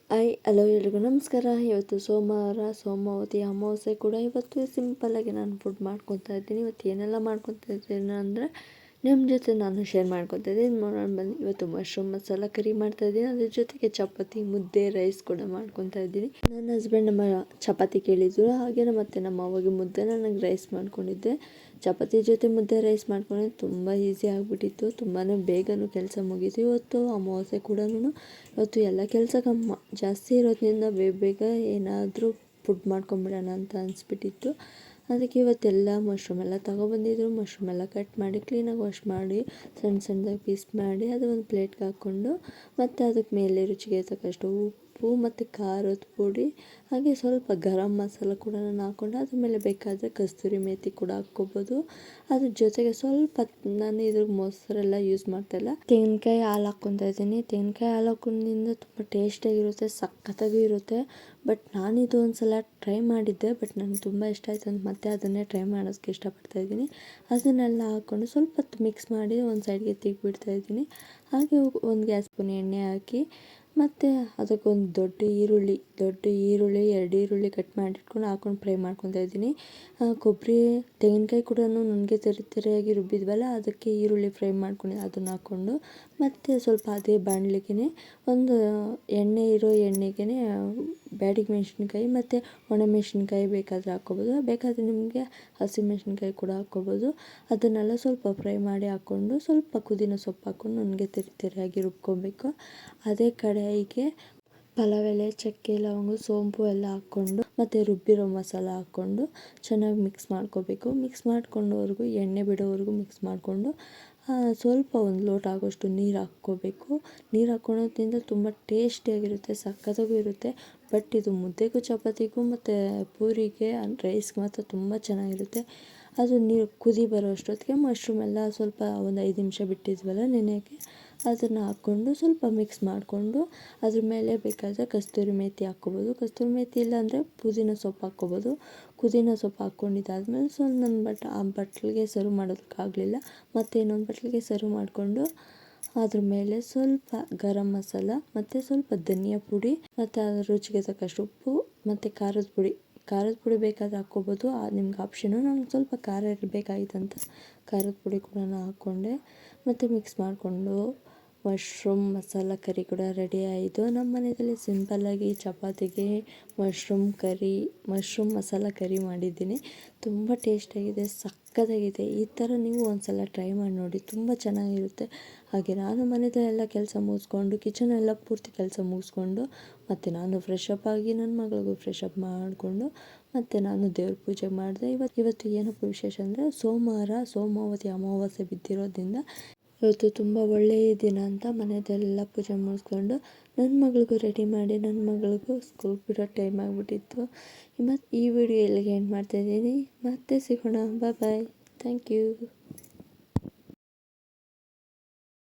Hello ಎಲ್ರಿಗೂ ನಮಸ್ಕಾರ. ಇವತ್ತು ಸೋಮವಾರ, ಸೋಮಾವತಿ ಅಮಾವಾಸ್ಯೆ ಕೂಡ. ಇವತ್ತು ಸಿಂಪಲ್ಲಾಗಿ ನಾನು ಫುಡ್ ಮಾಡ್ಕೊತಾ ಇದ್ದೀನಿ. ಇವತ್ತು ಏನೆಲ್ಲ ಮಾಡ್ಕೊತಾ ಇದ್ದೀನಿ ಅಂದರೆ ನಿಮ್ಮ ಜೊತೆ ನಾನು ಶೇರ್ ಮಾಡ್ಕೊತಾ ಇದ್ದೀನಿ. ನೋಡೋಣ ಬನ್ನಿ. ಇವತ್ತು ಮಶ್ರೂಮ್ ಮಸಾಲ ಕರಿ ಮಾಡ್ತಾಯಿದ್ದೀನಿ. ಅದ್ರ ಜೊತೆಗೆ ಚಪಾತಿ, ಮುದ್ದೆ, ರೈಸ್ ಕೂಡ ಮಾಡ್ಕೊತಾ ಇದ್ದೀನಿ. ನನ್ನ ಹಸ್ಬೆಂಡ್ ನಮ್ಮ ಚಪಾತಿ ಕೇಳಿದ್ರು, ಹಾಗೆ ಮತ್ತು ನಮ್ಮ ಅವಾಗ ಮುದ್ದೆ, ನನಗೆ ರೈಸ್ ಮಾಡ್ಕೊಂಡಿದ್ದೆ. ಚಪಾತಿ ಜೊತೆ ಮುದ್ದೆ ರೈಸ್ ಮಾಡ್ಕೊಂಡ್ರೆ ತುಂಬ ಈಸಿ ಆಗಿಬಿಟ್ಟಿತ್ತು. ತುಂಬಾ ಬೇಗನೂ ಕೆಲಸ ಮುಗೀತು. ಇವತ್ತು ಅಮಾವಾಸ್ಯೆ ಕೂಡ ಇವತ್ತು ಎಲ್ಲ ಕೆಲಸ ಜಾಸ್ತಿ ಇರೋದ್ರಿಂದ ಬೇಗ ಏನಾದರೂ ಫುಡ್ ಮಾಡ್ಕೊಂಬಿಡೋಣ ಅಂತ ಅನಿಸ್ಬಿಟ್ಟಿತ್ತು. ಅದಕ್ಕೆ ಇವತ್ತೆಲ್ಲ ಮಶ್ರೂಮ್ ಎಲ್ಲ ತೊಗೊಬಂದಿದ್ರು. ಮಶ್ರೂಮ್ ಎಲ್ಲ ಕಟ್ ಮಾಡಿ ಕ್ಲೀನಾಗಿ ವಾಶ್ ಮಾಡಿ ಸಣ್ಣದಾಗಿ ಪೀಸ್ ಮಾಡಿ ಅದು ಒಂದು ಪ್ಲೇಟ್ಗೆ ಹಾಕ್ಕೊಂಡು, ಮತ್ತು ಅದಕ್ಕೆ ಮೇಲೆ ರುಚಿಗೆ ತಕ್ಕಷ್ಟು ಉಪ್ಪು ಮತ್ತು ಖಾರದ ಪುಡಿ, ಹಾಗೆ ಸ್ವಲ್ಪ ಗರಂ ಮಸಾಲ ಕೂಡ ನಾನು ಹಾಕ್ಕೊಂಡು, ಅದ್ರ ಮೇಲೆ ಬೇಕಾದರೆ ಕಸ್ತೂರಿ ಮೇಥಿ ಕೂಡ ಹಾಕ್ಕೋಬೋದು. ಅದ್ರ ಜೊತೆಗೆ ಸ್ವಲ್ಪ ನಾನು ಇದ್ರಿಗೆ ಮೊಸರೆಲ್ಲ ಯೂಸ್ ಮಾಡ್ತಾಯಿಲ್ಲ, ತೆಂಗಿನಕಾಯಿ ಹಾಲು ಹಾಕ್ಕೊತಾ ಇದ್ದೀನಿ. ತೆಂಗಿನಕಾಯಿ ಹಾಲು ಹಾಕೊಂಡಿಂದ ತುಂಬ ಟೇಸ್ಟಾಗಿರುತ್ತೆ, ಸಖತ್ತಾಗೂ ಇರುತ್ತೆ. ಬಟ್ ನಾನಿದು ಒಂದು ಸಲ ಟ್ರೈ ಮಾಡಿದ್ದೆ, ಬಟ್ ನನಗೆ ತುಂಬ ಇಷ್ಟ ಆಯ್ತು ಅಂತ ಮತ್ತೆ ಅದನ್ನೇ ಟ್ರೈ ಮಾಡೋದಕ್ಕೆ ಇಷ್ಟಪಡ್ತಾಯಿದ್ದೀನಿ. ಅದನ್ನೆಲ್ಲ ಹಾಕ್ಕೊಂಡು ಸ್ವಲ್ಪ ಹೊತ್ತು ಮಿಕ್ಸ್ ಮಾಡಿ ಒಂದು ಸೈಡ್ಗೆ ತೆಗೆದುಬಿಡ್ತಾಯಿದ್ದೀನಿ. ಹಾಗೆ ಒಂದು ಗ್ಯಾಸ್ ಸ್ಪೂನ್ ಎಣ್ಣೆ ಹಾಕಿ, ಮತ್ತು ಅದಕ್ಕೊಂದು ದೊಡ್ಡ ಈರುಳ್ಳಿ 2 ಈರುಳ್ಳಿ ಕಟ್ ಮಾಡಿಟ್ಕೊಂಡು ಹಾಕ್ಕೊಂಡು ಫ್ರೈ ಮಾಡ್ಕೊತಾ ಇದ್ದೀನಿ. ಕೊಬ್ಬರಿ, ತೆಂಗಿನಕಾಯಿ ಕೂಡ ನನಗೆ ತೆರೆಯಾಗಿ ರುಬ್ಬಿದ್ವಲ್ಲ, ಅದಕ್ಕೆ ಈರುಳ್ಳಿ ಫ್ರೈ ಮಾಡ್ಕೊಂಡು ಅದನ್ನು ಹಾಕ್ಕೊಂಡು, ಮತ್ತು ಸ್ವಲ್ಪ ಅದೇ ಬಾಣಲಿಗೆ ಒಂದು ಎಣ್ಣೆಗೆ ಬ್ಯಾಡಿಗೆ ಮೆಣಸಿನ್ಕಾಯಿ ಮತ್ತು ಒಣಮೆಣಸಿನ್ಕಾಯಿ ಬೇಕಾದರೆ ಹಾಕ್ಕೋಬೋದು, ಬೇಕಾದರೆ ನಿಮಗೆ ಹಸಿಮೆಣಸಿನ್ಕಾಯಿ ಕೂಡ ಹಾಕ್ಕೋಬೋದು. ಅದನ್ನೆಲ್ಲ ಸ್ವಲ್ಪ ಫ್ರೈ ಮಾಡಿ ಹಾಕ್ಕೊಂಡು, ಸ್ವಲ್ಪ ಪುದೀನ ಸೊಪ್ಪು ಹಾಕ್ಕೊಂಡು ನನಗೆ ತೆರೆಯಾಗಿ ರುಬ್ಕೋಬೇಕು. ಅದೇ ಕಡಾಯಿಗೆ ಪಲಾವ್ ಎಲೆ, ಚಕ್ಕೆ, ಲವಂಗ, ಸೋಂಪು ಎಲ್ಲ ಹಾಕ್ಕೊಂಡು, ಮತ್ತು ರುಬ್ಬಿರೋ ಮಸಾಲ ಹಾಕ್ಕೊಂಡು ಚೆನ್ನಾಗಿ ಮಿಕ್ಸ್ ಮಾಡ್ಕೋಬೇಕು. ಮಿಕ್ಸ್ ಮಾಡ್ಕೊಂಡವರೆಗೂ ಎಣ್ಣೆ ಬಿಡೋವರೆಗೂ ಮಿಕ್ಸ್ ಮಾಡಿಕೊಂಡು, ಸ್ವಲ್ಪ ಒಂದು ಲೋಟ ಆಗೋಷ್ಟು ನೀರು ಹಾಕ್ಕೋಬೇಕು. ನೀರು ಹಾಕ್ಕೊಳ್ಳೋದ್ರಿಂದ ತುಂಬ ಟೇಸ್ಟಿಯಾಗಿರುತ್ತೆ, ಸಖತ್ತಾಗೂ ಇರುತ್ತೆ. ಬಟ್ ಇದು ಮುದ್ದೆಗೂ, ಚಪಾತಿಗೂ ಮತ್ತು ಪೂರಿಗೆ, ರೈಸ್ಗೆ ಮಾತ್ರ ತುಂಬ ಚೆನ್ನಾಗಿರುತ್ತೆ. ಅದು ನೀರು ಕುದಿ ಬರೋ ಅಷ್ಟೊತ್ತಿಗೆ ಮಶ್ರೂಮ್ ಎಲ್ಲ ಸ್ವಲ್ಪ ಒಂದು 5 ನಿಮಿಷ ಬಿಟ್ಟಿದ್ವಲ್ಲ ನೆನೆಯೋಕ್ಕೆ, ಅದನ್ನು ಹಾಕ್ಕೊಂಡು ಸ್ವಲ್ಪ ಮಿಕ್ಸ್ ಮಾಡಿಕೊಂಡು, ಅದ್ರ ಮೇಲೆ ಬೇಕಾದರೆ ಕಸ್ತೂರಿ ಮೇಥಿ ಹಾಕ್ಕೋಬೋದು. ಕಸ್ತೂರಿ ಮೇಥಿ ಇಲ್ಲಾಂದರೆ ಪುದೀನ ಸೊಪ್ಪು ಹಾಕ್ಕೋಬೋದು. ಪುದೀನ ಸೊಪ್ಪು ಹಾಕ್ಕೊಂಡಿದ್ದಾದ್ಮೇಲೆ ಸ್ವಲ್ಪ ನನ್ನ ಆ ಬಟ್ಲಿಗೆ ಸರ್ವ್ ಮಾಡೋದಕ್ಕಾಗಲಿಲ್ಲ, ಮತ್ತು ಇನ್ನೊಂದು ಬಟ್ಲಿಗೆ ಸರ್ವ್ ಮಾಡಿಕೊಂಡು, ಅದ್ರ ಮೇಲೆ ಸ್ವಲ್ಪ ಗರಂ ಮಸಾಲ ಮತ್ತು ಸ್ವಲ್ಪ ಧನಿಯಾ ಪುಡಿ ಮತ್ತು ಅದ್ರ ರುಚಿಗೆ ತಕ್ಕಷ್ಟು ಉಪ್ಪು ಮತ್ತು ಖಾರದ ಪುಡಿ ಬೇಕಾದರೆ ಹಾಕ್ಕೋಬೋದು, ನಿಮ್ಗೆ ಆಪ್ಷನು. ನನಗೆ ಸ್ವಲ್ಪ ಖಾರ ಇರಬೇಕಾಗಿತ್ತಂತ ಖಾರದ ಪುಡಿ ಕೂಡ ಹಾಕ್ಕೊಂಡೆ. ಮತ್ತು ಮಿಕ್ಸ್ ಮಾಡಿಕೊಂಡು ಮಶ್ರೂಮ್ ಮಸಾಲ ಕರಿ ಕೂಡ ರೆಡಿ ಆಯಿತು. ನಮ್ಮ ಮನೆಯಲ್ಲಿ ಸಿಂಪಲ್ಲಾಗಿ ಚಪಾತಿಗೆ ಮಶ್ರೂಮ್ ಮಸಾಲ ಕರಿ ಮಾಡಿದ್ದೀನಿ. ತುಂಬ ಟೇಸ್ಟಾಗಿದೆ, ಸಕ್ಕತ್ತಾಗಿದೆ. ಈ ಥರ ನೀವು ಒಂದು ಸಲ ಟ್ರೈ ಮಾಡಿ ನೋಡಿ, ತುಂಬ ಚೆನ್ನಾಗಿರುತ್ತೆ. ಹಾಗೆ ನಾನು ಮನೆಯದೆಲ್ಲ ಕೆಲಸ ಮುಗಿಸ್ಕೊಂಡು, ಕಿಚನೆಲ್ಲ ಪೂರ್ತಿ ಕೆಲಸ ಮುಗಿಸ್ಕೊಂಡು, ಮತ್ತು ನಾನು ಫ್ರೆಶ್ ಅಪ್ ಆಗಿ ನನ್ನ ಮಗಳಿಗೂ ಫ್ರೆಶ್ ಅಪ್ ಮಾಡಿಕೊಂಡು, ಮತ್ತು ನಾನು ದೇವ್ರ ಪೂಜೆ ಮಾಡಿದೆ. ಇವತ್ತು ಏನಪ್ಪ ವಿಶೇಷ ಅಂದರೆ ಸೋಮಾವತಿ ಅಮಾವಾಸ್ಯೆ ಬಿದ್ದಿರೋದ್ರಿಂದ ಇವತ್ತು ತುಂಬ ಒಳ್ಳೆಯ ದಿನ ಅಂತ ಮನೆಯದೆಲ್ಲ ಪೂಜೆ ಮುಗಿಸ್ಕೊಂಡು ನನ್ನ ಮಗಳಿಗೂ ರೆಡಿ ಮಾಡಿ, ನನ್ನ ಮಗಳಿಗೂ ಸ್ಕೂಲ್ ಬಿಡೋ ಟೈಮ್ ಆಗಿಬಿಟ್ಟಿತ್ತು. ಮತ್ತು ಈ ವಿಡಿಯೋ ಎಲ್ಲಿಗೆ ಎಂಡ್ ಮಾಡ್ತಾಯಿದ್ದೀನಿ. ಮತ್ತೆ ಸಿಗೋಣ. ಬಾಯ್. Thank you.